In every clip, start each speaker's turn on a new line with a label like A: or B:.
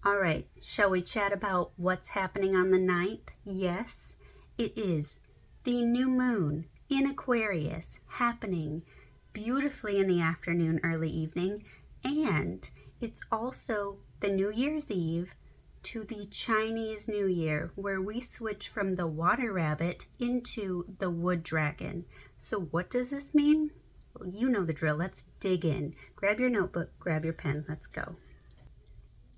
A: All right, shall we chat about what's happening on the 9th? Yes, it is the new moon in Aquarius happening beautifully in the afternoon, early evening, and it's also the New Year's Eve to the Chinese New Year, where we switch from the water rabbit into the wood dragon. So what does this mean? Well, you know the drill. Let's dig in. Grab your notebook, grab your pen, let's go.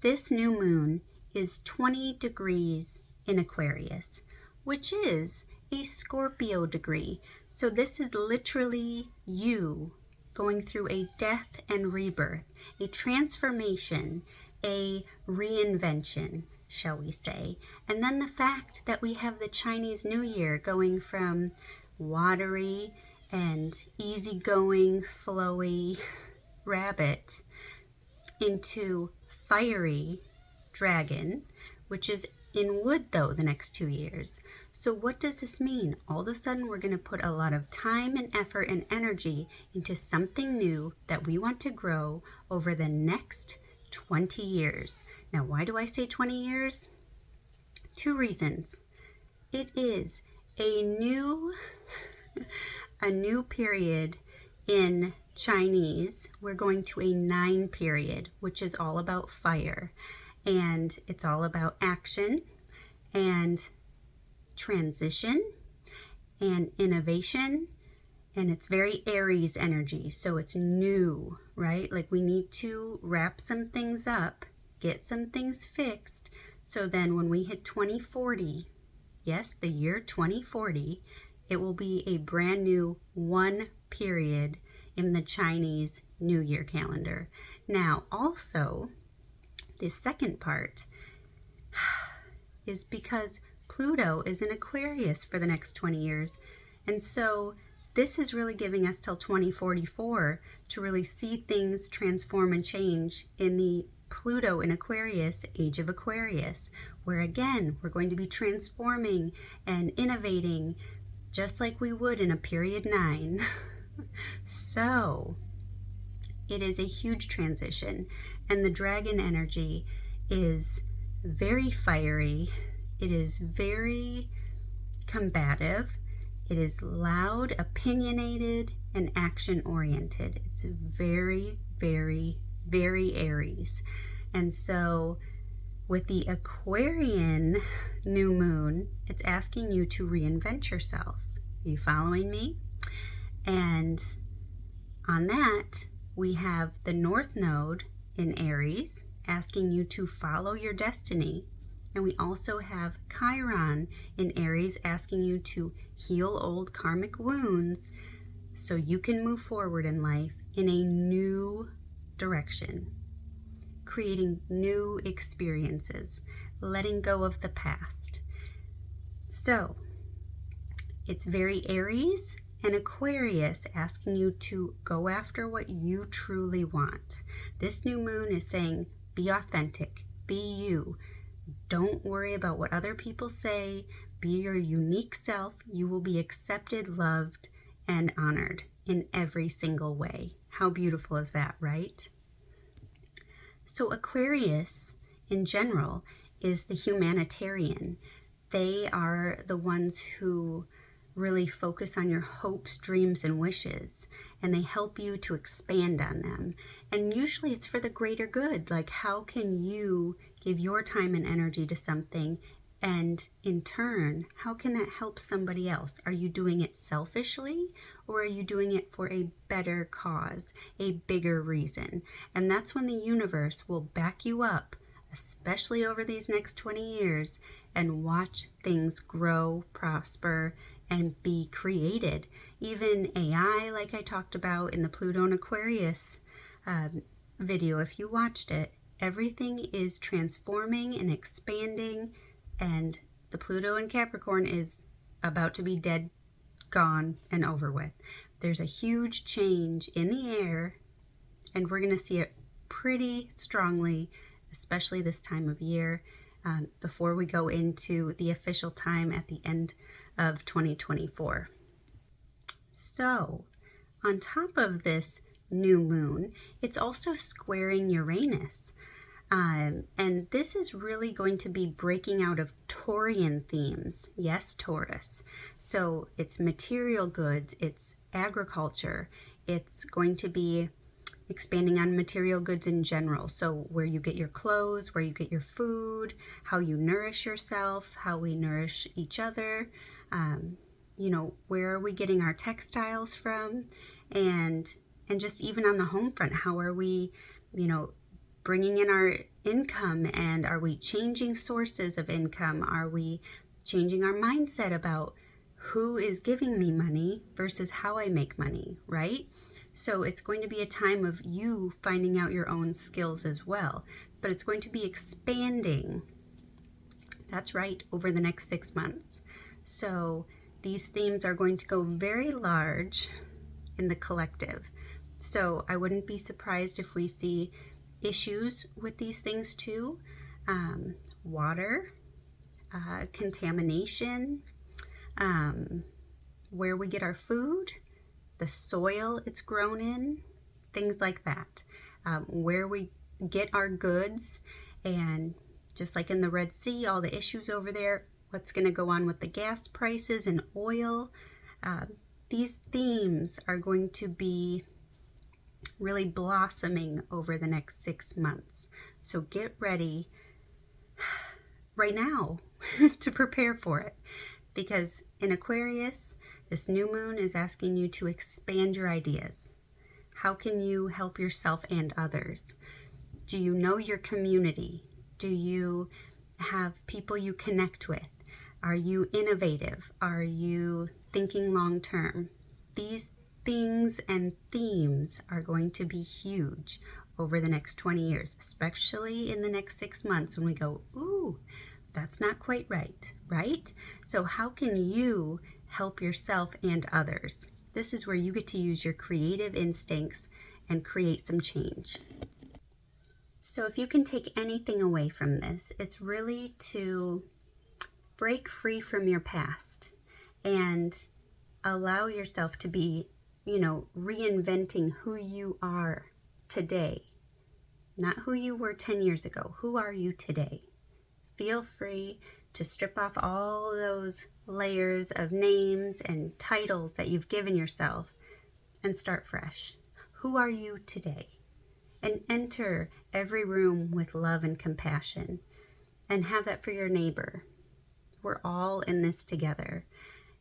A: This new moon is 20 degrees in Aquarius, which is a Scorpio degree. So this is literally you going through a death and rebirth, a transformation, a reinvention, shall we say. And then the fact that we have the Chinese New Year going from watery and easygoing, flowy rabbit into fiery dragon, which is in wood though the next 2 years. So what does this mean? All of a sudden we're going to put a lot of time and effort and energy into something new that we want to grow over the next 20 years. Now, why do I say 20 years? 2 reasons. It is a new period in Chinese. We're going to a 9 period, which is all about fire, and it's all about action and transition and innovation, and it's very Aries energy. So it's new, right? Like we need to wrap some things up, get some things fixed, so then when we hit 2040, yes, the year 2040, it will be a brand new 1 period in the Chinese New Year calendar. Now, also, the second part is because Pluto is in Aquarius for the next 20 years. And so this is really giving us till 2044 to really see things transform and change in the Pluto in Aquarius, age of Aquarius, where again, we're going to be transforming and innovating just like we would in a period 9. So it is a huge transition, and the dragon energy is very fiery. It is very combative. It is loud, opinionated, and action oriented. It's very, very, very Aries. And so with the Aquarian new moon, it's asking you to reinvent yourself. Are you following me? And on that, we have the North Node in Aries asking you to follow your destiny. And we also have Chiron in Aries asking you to heal old karmic wounds so you can move forward in life in a new direction, creating new experiences, letting go of the past. So it's very Aries and Aquarius asking you to go after what you truly want. This new moon is saying, be authentic, be you. Don't worry about what other people say. Be your unique self. You will be accepted, loved, and honored in every single way. How beautiful is that, right? So Aquarius, in general, is the humanitarian. They are the ones who really focus on your hopes, dreams, and wishes, and they help you to expand on them. And usually it's for the greater good. Like, how can you give your time and energy to something, and in turn, how can that help somebody else? Are you doing it selfishly, or are you doing it for a better cause, a bigger reason? And that's when the universe will back you up, especially over these next 20 years, and watch things grow, prosper, and be created. Even AI, like I talked about in the Pluto and Aquarius video, if you watched it, everything is transforming and expanding, and the Pluto in Capricorn is about to be dead, gone, and over with. There's a huge change in the air, and we're going to see it pretty strongly, especially this time of year, before we go into the official time at the end of 2024. So, on top of this new moon, it's also squaring Uranus. And this is really going to be breaking out of Taurian themes. Yes, Taurus. So it's material goods, it's agriculture, it's going to be expanding on material goods in general. So where you get your clothes, where you get your food, how you nourish yourself, how we nourish each other, where are we getting our textiles from, and just even on the home front, how are we, bringing in our income, and are we changing sources of income? Are we changing our mindset about who is giving me money versus how I make money, right? So it's going to be a time of you finding out your own skills as well, but it's going to be expanding. That's right, over the next 6 months. So these themes are going to go very large in the collective. So I wouldn't be surprised if we see issues with these things too. Water, contamination, where we get our food, the soil it's grown in, things like that. Where we get our goods, and just like in the Red Sea, all the issues over there, what's going to go on with the gas prices and oil. These themes are going to be really blossoming over the next 6 months. So get ready right now to prepare for it, because in Aquarius, this new moon is asking you to expand your ideas. How can you help yourself and others? Do you know your community? Do you have people you connect with? Are you innovative? Are you thinking long term? These things and themes are going to be huge over the next 20 years, especially in the next 6 months when we go, ooh, that's not quite right, right? So how can you help yourself and others? This is where you get to use your creative instincts and create some change. So if you can take anything away from this, it's really to break free from your past and allow yourself to be, reinventing who you are today, not who you were 10 years ago. Who are you today? Feel free to strip off all those layers of names and titles that you've given yourself and start fresh. Who are you today? And enter every room with love and compassion, and have that for your neighbor. We're all in this together.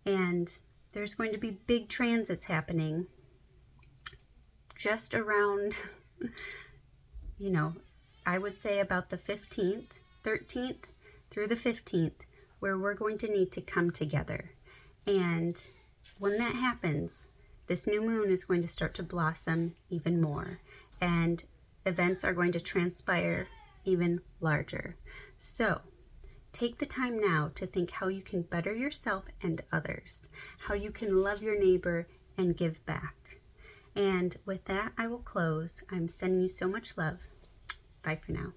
A: And there's going to be big transits happening just around, I would say about the 15th, 13th through the 15th, where we're going to need to come together. And when that happens, this new moon is going to start to blossom even more, and events are going to transpire even larger. So take the time now to think how you can better yourself and others, how you can love your neighbor and give back. And with that, I will close. I'm sending you so much love. Bye for now.